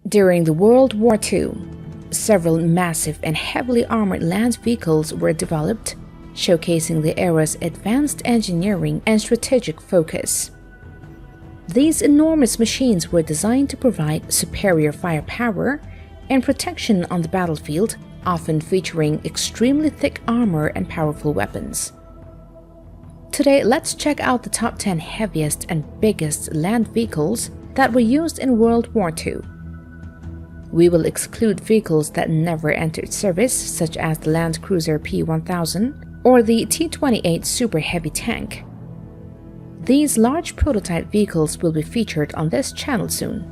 During the World War II, several massive and heavily armored land vehicles were developed, showcasing the era's advanced engineering and strategic focus. These enormous machines were designed to provide superior firepower and protection on the battlefield, often featuring extremely thick armor and powerful weapons. Today, let's check out the top 10 heaviest and biggest land vehicles that were used in World War II. We will exclude vehicles that never entered service, such as the Landkreuzer P1000 or the T28 Super Heavy Tank. These large prototype vehicles will be featured on this channel soon.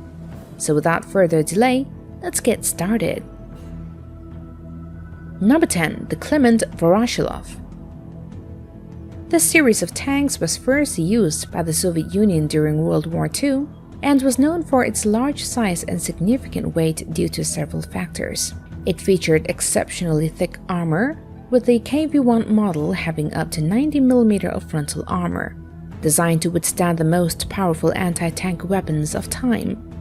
So without further delay, let's get started. Number 10. The Clement Voroshilov. This series of tanks was first used by the Soviet Union during World War II and was known for its large size and significant weight due to several factors. It featured exceptionally thick armor, with the KV-1 model having up to 90mm of frontal armor, designed to withstand the most powerful anti-tank weapons of time.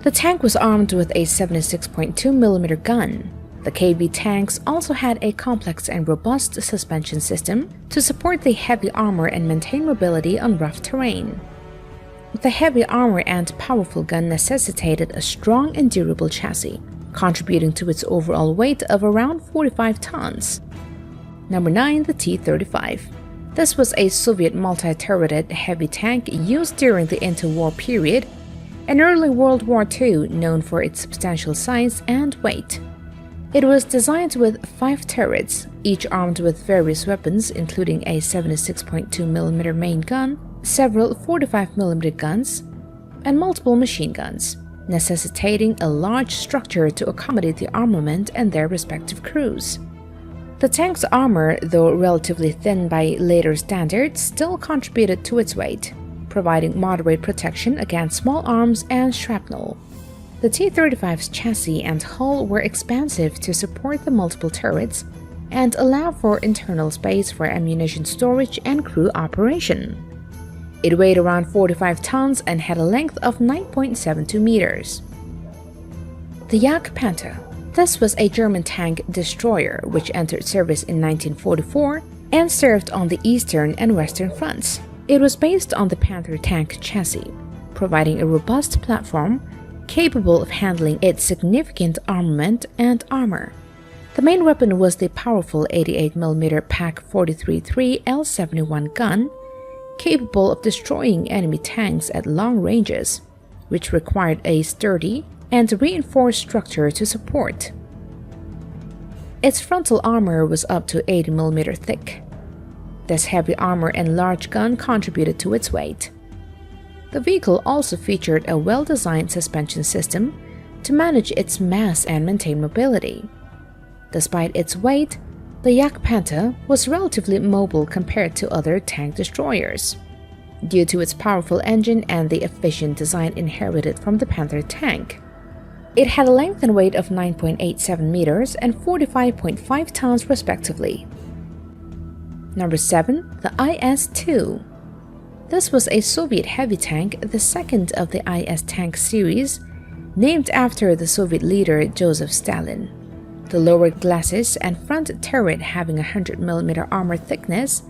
The tank was armed with a 76.2mm gun. The KV tanks also had a complex and robust suspension system to support the heavy armor and maintain mobility on rough terrain. The heavy armor and powerful gun necessitated a strong and durable chassis, contributing to its overall weight of around 45 tons. Number 9. The T-35. This was a Soviet multi-turreted heavy tank used during the interwar period and early World War II, known for its substantial size and weight. It was designed with 5 turrets, each armed with various weapons including a 76.2mm main gun, several 45mm guns, and multiple machine guns, necessitating a large structure to accommodate the armament and their respective crews. The tank's armor, though relatively thin by later standards, still contributed to its weight, providing moderate protection against small arms and shrapnel. The T-35's chassis and hull were expansive to support the multiple turrets and allow for internal space for ammunition storage and crew operation. It weighed around 45 tons and had a length of 9.72 meters. The Jagdpanther. This was a German tank destroyer which entered service in 1944 and served on the Eastern and Western fronts. It was based on the Panther tank chassis, providing a robust platform capable of handling its significant armament and armor. The main weapon was the powerful 88mm Pak 43-3 L71 gun, capable of destroying enemy tanks at long ranges, which required a sturdy and reinforced structure to support. Its frontal armor was up to 80mm thick. This heavy armor and large gun contributed to its weight. The vehicle also featured a well-designed suspension system to manage its mass and maintain mobility. Despite its weight, the Jagdpanther was relatively mobile compared to other tank destroyers, due to its powerful engine and the efficient design inherited from the Panther tank. It had a length and weight of 9.87 meters and 45.5 tons respectively. Number 7. The IS-2. This was a Soviet heavy tank, the second of the IS tank series, named after the Soviet leader Joseph Stalin. The lower glasses and front turret having 100mm armor thickness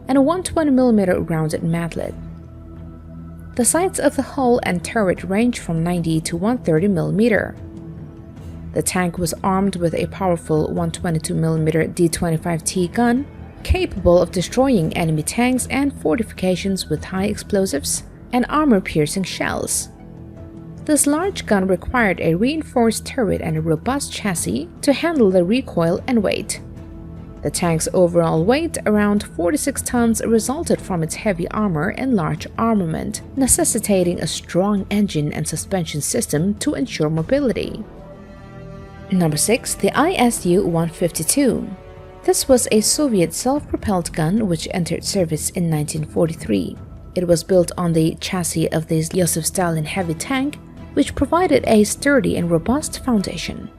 and a 120mm rounded matlet. The sights of the hull and turret range from 90 to 130mm. The tank was armed with a powerful 122mm D25T gun, capable of destroying enemy tanks and fortifications with high explosives and armor-piercing shells. This large gun required a reinforced turret and a robust chassis to handle the recoil and weight. The tank's overall weight, around 46 tons, resulted from its heavy armor and large armament, necessitating a strong engine and suspension system to ensure mobility. Number 6. The ISU-152. This was a Soviet self-propelled gun which entered service in 1943. It was built on the chassis of the Joseph Stalin heavy tank, which provided a sturdy and robust foundation.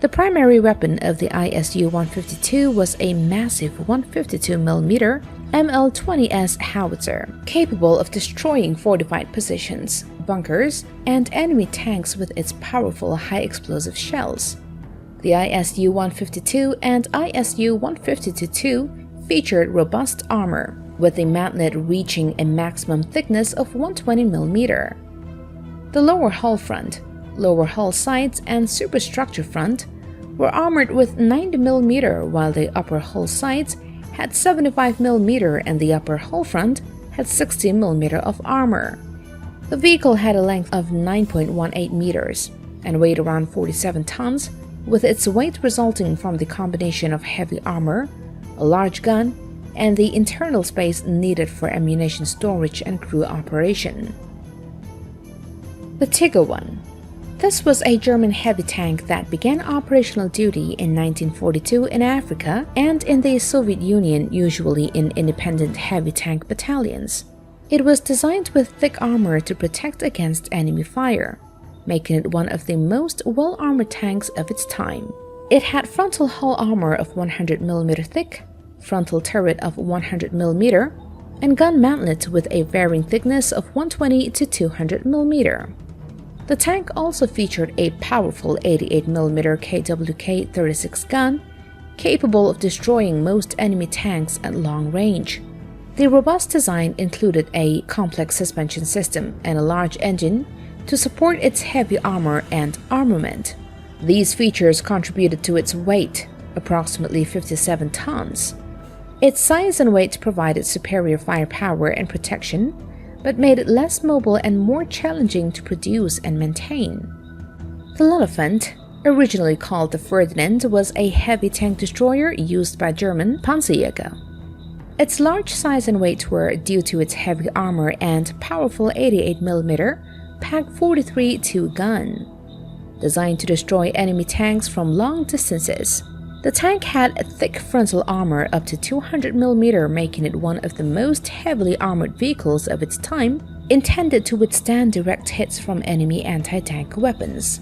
The primary weapon of the ISU-152 was a massive 152mm ML-20S howitzer, capable of destroying fortified positions, bunkers and enemy tanks with its powerful high-explosive shells. The ISU-152 and ISU-152-2 featured robust armor, with a mantlet reaching a maximum thickness of 120 mm. The lower hull front, lower hull sides, and superstructure front were armored with 90 mm, while the upper hull sides had 75 mm and the upper hull front had 60 mm of armor. The vehicle had a length of 9.18 meters and weighed around 47 tons, with its weight resulting from the combination of heavy armor, a large gun, and the internal space needed for ammunition storage and crew operation. The T28. This was a German heavy tank that began operational duty in 1942 in Africa and in the Soviet Union, usually in independent heavy tank battalions. It was designed with thick armor to protect against enemy fire, making it one of the most well-armored tanks of its time. It had frontal hull armor of 100 mm thick, frontal turret of 100 mm, and gun mantlet with a varying thickness of 120 to 200 mm. The tank also featured a powerful 88 mm KWK-36 gun, capable of destroying most enemy tanks at long range. The robust design included a complex suspension system and a large engine to support its heavy armor and armament. These features contributed to its weight, approximately 57 tons. Its size and weight provided superior firepower and protection, but made it less mobile and more challenging to produce and maintain. The Lillefant, originally called the Ferdinand, was a heavy tank destroyer used by German Panzerjäger. Its large size and weight were due to its heavy armor and powerful 88 mm PAK-43-2 gun. Designed to destroy enemy tanks from long distances, the tank had a thick frontal armor up to 200 mm, making it one of the most heavily armored vehicles of its time, intended to withstand direct hits from enemy anti-tank weapons.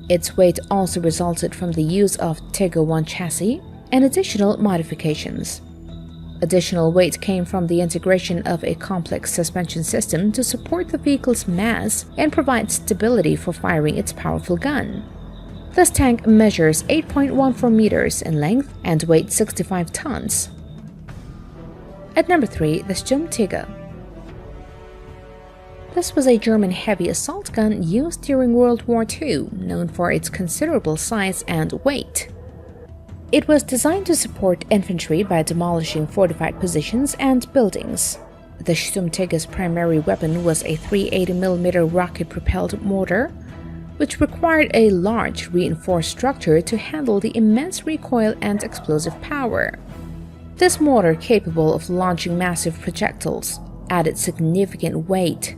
Its weight also resulted from the use of T28 chassis and additional modifications. Additional weight came from the integration of a complex suspension system to support the vehicle's mass and provide stability for firing its powerful gun. This tank measures 8.14 meters in length and weighs 65 tons. At number 3, the Sturmtiger. This was a German heavy assault gun used during World War II, known for its considerable size and weight. It was designed to support infantry by demolishing fortified positions and buildings. The Sturmtiger's primary weapon was a 380mm rocket-propelled mortar, which required a large reinforced structure to handle the immense recoil and explosive power. This mortar, capable of launching massive projectiles, added significant weight.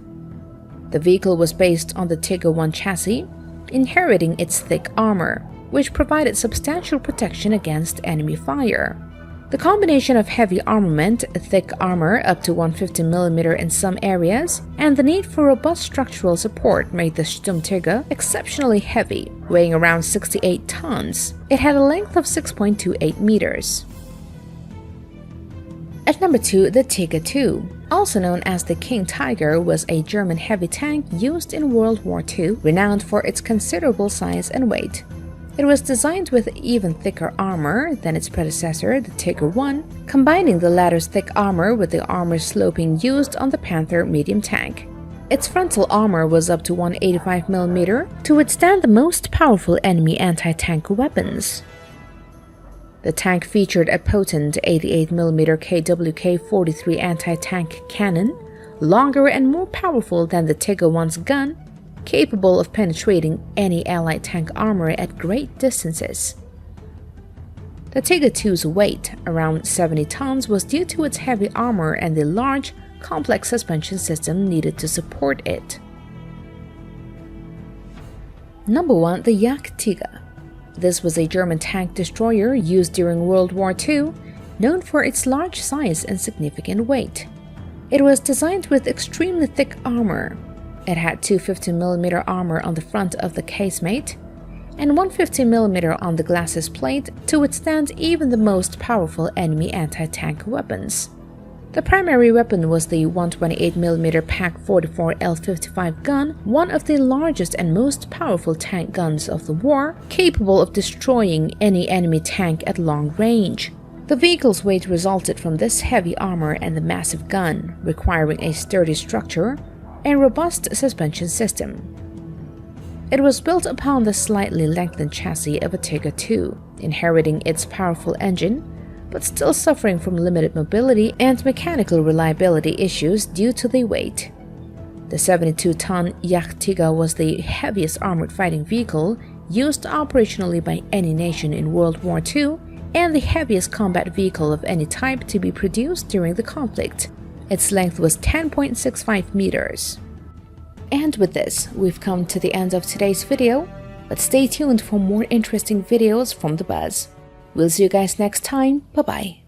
The vehicle was based on the T28 chassis, inheriting its thick armor, which provided substantial protection against enemy fire. The combination of heavy armament, thick armor up to 150mm in some areas, and the need for robust structural support made the Sturmtiger exceptionally heavy, weighing around 68 tons. It had a length of 6.28 meters. At number 2, the Tiger II, also known as the King Tiger, was a German heavy tank used in World War II, renowned for its considerable size and weight. It was designed with even thicker armor than its predecessor, the Tiger I, combining the latter's thick armor with the armor sloping used on the Panther medium tank. Its frontal armor was up to 185mm to withstand the most powerful enemy anti-tank weapons. The tank featured a potent 88mm KWK-43 anti-tank cannon, longer and more powerful than the Tiger-I's gun, capable of penetrating any Allied tank armor at great distances. The Tiger II's weight, around 70 tons, was due to its heavy armor and the large, complex suspension system needed to support it. Number 1, the Jagdtiger. This was a German tank destroyer used during World War II, known for its large size and significant weight. It was designed with extremely thick armor. It had 250mm armor on the front of the casemate and 150mm on the glacis plate to withstand even the most powerful enemy anti-tank weapons. The primary weapon was the 128mm Pak 44 L55 gun, one of the largest and most powerful tank guns of the war, capable of destroying any enemy tank at long range. The vehicle's weight resulted from this heavy armor and the massive gun, requiring a sturdy structure and robust suspension system. It was built upon the slightly lengthened chassis of a Tigger II, inheriting its powerful engine, but still suffering from limited mobility and mechanical reliability issues due to the weight. The 72-ton Tigger was the heaviest armored fighting vehicle used operationally by any nation in World War II and the heaviest combat vehicle of any type to be produced during the conflict. Its length was 10.65 meters. And with this, we've come to the end of today's video, but stay tuned for more interesting videos from the Buzz. We'll see you guys next time. Bye-bye.